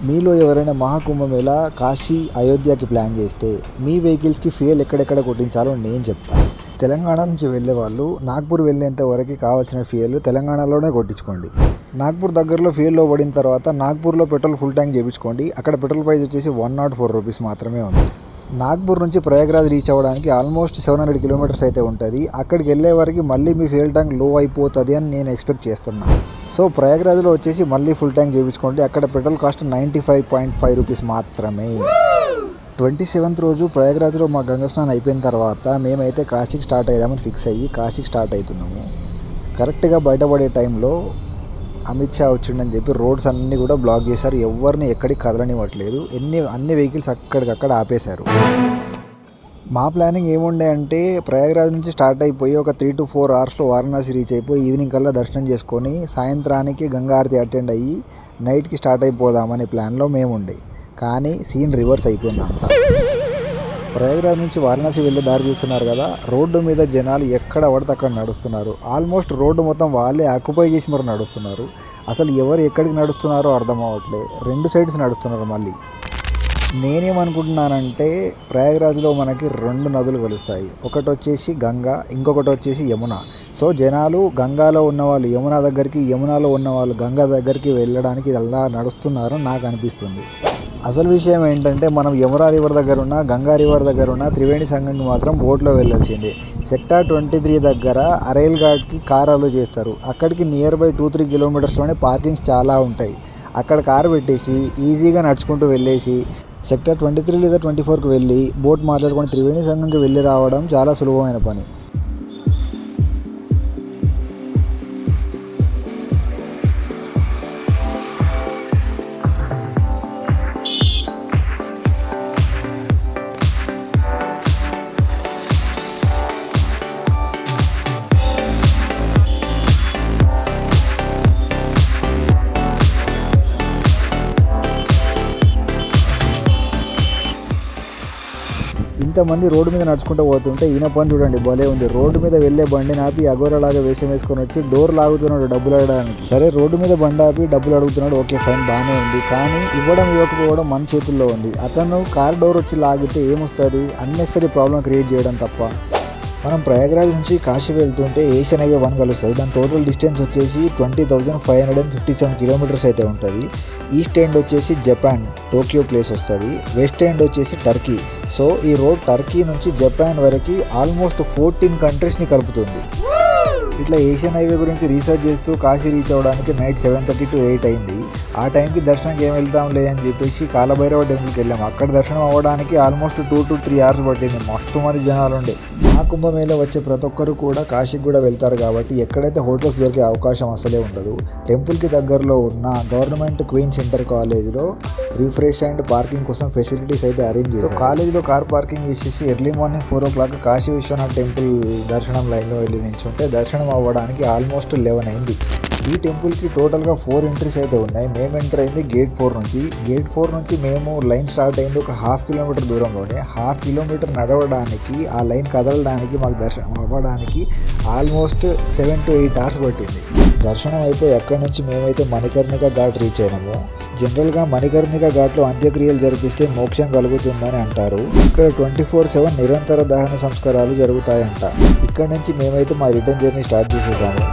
మీలో ఎవరైనా మహాకుంభమేళ కాశీ అయోధ్యకి ప్లాన్ చేస్తే మీ వెహికల్స్కి ఫ్యూయల్ ఎక్కడెక్కడ కొట్టించాలో నేను చెప్తాను. తెలంగాణ నుంచి వెళ్ళే వాళ్ళు నాగ్పూర్ వెళ్ళేంత వరకు కావాల్సిన ఫ్యూయల్ తెలంగాణలోనే కొట్టించుకోండి. నాగ్పూర్ దగ్గరలో ఫ్యూయల్ లో పడిన తర్వాత నాగ్పూర్లో పెట్రోల్ ఫుల్ ట్యాంక్ చేయించుకోండి. అక్కడ పెట్రోల్ ప్రైస్ వచ్చేసి 104 రూపీస్ మాత్రమే ఉంది. నాగ్పూర్ నుంచి ప్రయాగ్రాజ్ రీచ్ అవ్వడానికి ఆల్మోస్ట్ 700 కిలోమీటర్స్ అయితే ఉంటుంది. అక్కడికి వెళ్ళే వరకు మళ్ళీ మీ ఫ్యూయల్ ట్యాంక్ లో అయిపోతుంది అని నేను ఎక్స్పెక్ట్ చేస్తున్నాను. సో ప్రయాగ్రాజ్లో వచ్చేసి మళ్ళీ ఫుల్ ట్యాంక్ చేయించుకోండి. అక్కడ పెట్రోల్ కాస్ట్ 95.5 రూపీస్ మాత్రమే. 27th రోజు ప్రయాగ్రాజ్లో మా గంగా స్నానం అయిపోయిన తర్వాత మేమైతే కాశీకి స్టార్ట్ అయ్యామని ఫిక్స్ అయ్యి కాశీకి స్టార్ట్ అవుతున్నాము. కరెక్ట్గా బయటపడే టైంలో అమిత్ షా వచ్చిండని చెప్పి రోడ్స్ అన్నీ కూడా బ్లాక్ చేశారు. ఎవరిని ఎక్కడికి కదలనివ్వట్లేదు. అన్ని వెహికల్స్ అక్కడికక్కడ ఆపేశారు. మా ప్లానింగ్ ఏముండే అంటే ప్రయాగ్రాజ్ నుంచి స్టార్ట్ అయిపోయి ఒక 3 to 4 అవర్స్లో వారణాసి రీచ్ అయిపోయి ఈవినింగ్ కల్లా దర్శనం చేసుకొని సాయంత్రానికి గంగా ఆరతి అటెండ్ అయ్యి నైట్కి స్టార్ట్ అయిపోదామనే ప్లాన్లో మేముండే. కానీ సీన్ రివర్స్ అయిపోయింది అంతా. ప్రయాగ్రాజ్ నుంచి వారణాసి వెళ్ళే దారి చూస్తున్నారు కదా, రోడ్డు మీద జనాలు ఎక్కడ పడితే అక్కడ నడుస్తున్నారు. ఆల్మోస్ట్ రోడ్డు మొత్తం వాళ్ళే ఆక్యుపై చేసి మరి నడుస్తున్నారు. అసలు ఎవరు ఎక్కడికి నడుస్తున్నారో అర్థం అవ్వట్లేదు. 2 సైడ్స్ నడుస్తున్నారు. మళ్ళీ నేనేమనుకుంటున్నానంటే ప్రయాగ్రాజ్లో మనకి 2 నదులు కలుస్తాయి. ఒకటి వచ్చేసి గంగా, ఇంకొకటి వచ్చేసి యమున. సో జనాలు గంగాలో ఉన్నవాళ్ళు యమున దగ్గరికి, యమునాలో ఉన్నవాళ్ళు గంగా దగ్గరికి వెళ్ళడానికి అలా నడుస్తున్నారని నాకు అనిపిస్తుంది. అసలు విషయం ఏంటంటే మనం యమునా రివర్ దగ్గర ఉన్న, గంగా రివర్ దగ్గర ఉన్న త్రివేణి సంగంకి మాత్రం బోట్లో వెళ్ళాల్సిందే. సెక్టార్ 23 దగ్గర అరైల్ ఘాట్కి కార్ అలో చేస్తారు. అక్కడికి నియర్ బై 2-3 కిలోమీటర్స్లోనే పార్కింగ్స్ చాలా ఉంటాయి. అక్కడ కారు పెట్టేసి ఈజీగా నడుచుకుంటూ వెళ్ళేసి సెక్టార్ 23 లేదా 24కి వెళ్ళి బోట్ మాట్లాడుకొని త్రివేణి సంగంకి వెళ్ళి రావడం చాలా సులభమైన పని. ఇంతమంది రోడ్డు మీద నడుచుకుంటూ పోతుంటే ఈయన పని చూడండి, భలే ఉంది. రోడ్డు మీద వెళ్ళే బండి ఆపి అఘోరలాగా వేషం వేసుకొని వచ్చి డోర్ లాగుతున్నాడు డబ్బులు అడగడానికి. సరే రోడ్డు మీద బండి ఆపి డబ్బులు అడుగుతున్నాడు, ఓకే ఫైన్, బాగానే ఉంది. కానీ ఇవ్వకపోవడం మన చేతుల్లో ఉంది. అతను కార్ డోర్ వచ్చి లాగితే ఏమొస్తుంది? అన్నెసరీ ప్రాబ్లం క్రియేట్ చేయడం తప్ప. మనం ప్రయాగ్రాజ్ నుంచి కాశీ వెళ్తుంటే ఏషియన్ హైవే 1 కలుస్తుంది. దాని టోటల్ డిస్టెన్స్ వచ్చేసి 20,557 కిలోమీటర్స్ అయితే ఉంటుంది. ఈస్ట్ ఎండ్ వచ్చేసి జపాన్ టోక్యో ప్లేస్ వస్తుంది. వెస్ట్ ఎండ్ వచ్చేసి టర్కీ. సో ఈ రోడ్ టర్కీ నుంచి జపాన్ వరకు ఆల్మోస్ట్ 14 కంట్రీస్ని కలుపుతుంది. ఇట్లా ఏషియన్ హైవే గురించి రీసెర్చ్ చేస్తూ కాశీ రీచ్ అవ్వడానికి నైట్ 7:30 to 8 అయింది. ఆ టైంకి దర్శనంకి ఏం వెళ్తాంలే అని చెప్పేసి కాలభైరవ టెంపుల్కి వెళ్ళాము. అక్కడ దర్శనం అవ్వడానికి ఆల్మోస్ట్ 2 to 3 అవర్స్ పట్టింది. మస్తు మంది జనాలు ఉండే. మహాకుంభమేళ వచ్చే ప్రతి ఒక్కరు కూడా కాశీకి కూడా వెళ్తారు కాబట్టి ఎక్కడైతే హోటల్స్ దొరికే అవకాశం అసలే ఉండదు. టెంపుల్కి దగ్గరలో ఉన్న గవర్నమెంట్ క్వీన్స్ ఇంటర్ కాలేజ్లో రిఫ్రెష్ అండ్ పార్కింగ్ కోసం ఫెసిలిటీస్ అయితే అరేంజ్ చేశారు. కాలేజ్లో కార్ పార్కింగ్ చేసేసి early morning 4 o'clock Kashi Vishwanath temple దర్శనం లైన్లో వెళ్ళి నిల్చుంటే దర్శనం అవ్వడానికి ఆల్మోస్ట్ 11 అయింది. ఈ టెంపుల్కి టోటల్గా 4 ఎంట్రీస్ అయితే ఉన్నాయి. మేము ఎంటర్ అయింది గేట్ 4 నుంచి. గేట్ 4 నుంచి మేము లైన్ స్టార్ట్ అయింది ఒక 1/2 కిలోమీటర్ దూరంలోనే. 1/2 కిలోమీటర్ నడవడానికి, ఆ లైన్ కదలడానికి, మాకు దర్శనం అవ్వడానికి ఆల్మోస్ట్ 7 to 8 అవర్స్ పట్టింది. దర్శనం అయిపోయి అక్కడి నుంచి మేమైతే మణికర్ణిక ఘాట్ రీచ్ అయినాము. జనరల్గా మణికర్ణిక ఘాట్లో అంత్యక్రియలు జరిపిస్తే మోక్షం కలుగుతుందని అంటారు. ఇక్కడ 24/7 నిరంతర దహన సంస్కారాలు జరుగుతాయంట. ఇక్కడ నుంచి మేమైతే మా రిటర్న్ జర్నీ స్టార్ట్ చేసేసాము.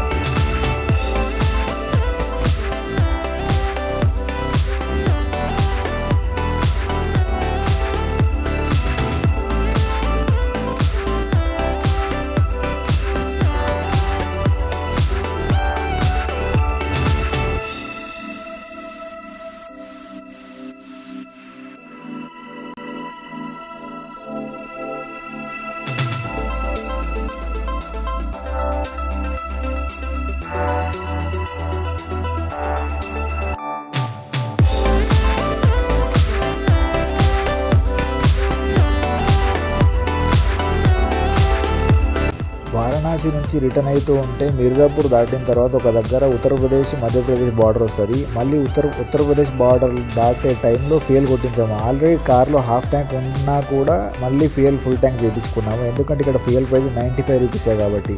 వారణాసి నుంచి రిటర్న్ అవుతూ ఉంటే మిర్జాపూర్ దాటిన తర్వాత ఒక దగ్గర ఉత్తరప్రదేశ్ మధ్యప్రదేశ్ బార్డర్ వస్తుంది. మళ్ళీ ఉత్తరప్రదేశ్ బార్డర్ దాటే టైంలో ఫ్యూయల్ కొట్టించాము. ఆల్రెడీ కార్లో హాఫ్ ట్యాంక్ ఉన్నా కూడా మళ్ళీ ఫుల్ ట్యాంక్ చేయించుకున్నాము. ఎందుకంటే ఇక్కడ ఫ్యూయల్ ప్రైస్ 95 రూపీసే కాబట్టి.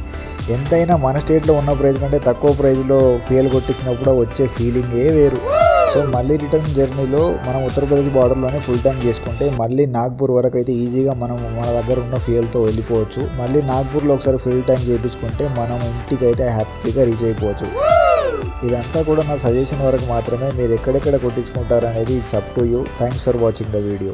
ఎంతైనా మన స్టేట్లో ఉన్న ప్రైస్ కంటే తక్కువ ప్రైస్లో ఫ్యూయల్ కొట్టించినప్పుడు వచ్చే ఫీలింగే వేరు. సో మళ్ళీ రిటర్న్ జర్నీలో మనం ఉత్తరప్రదేశ్ బార్డర్లోనే ఫుల్ ట్యాంక్ చేసుకుంటే మళ్ళీ నాగ్పూర్ వరకు అయితే ఈజీగా మనం మన దగ్గర ఉన్న ఫ్యూయల్తో వెళ్ళిపోవచ్చు. మళ్ళీ నాగ్పూర్లో ఒకసారి ఫుల్ ట్యాంక్ చేయించుకుంటే మనం ఇంటికి అయితే హ్యాపీగా రీచ్ అయిపోవచ్చు. ఇదంతా కూడా నా సజెషన్ వరకు మాత్రమే. మీరు ఎక్కడెక్కడ కొట్టించుకుంటారు అనేది it's up to you. Thanks for watching the video.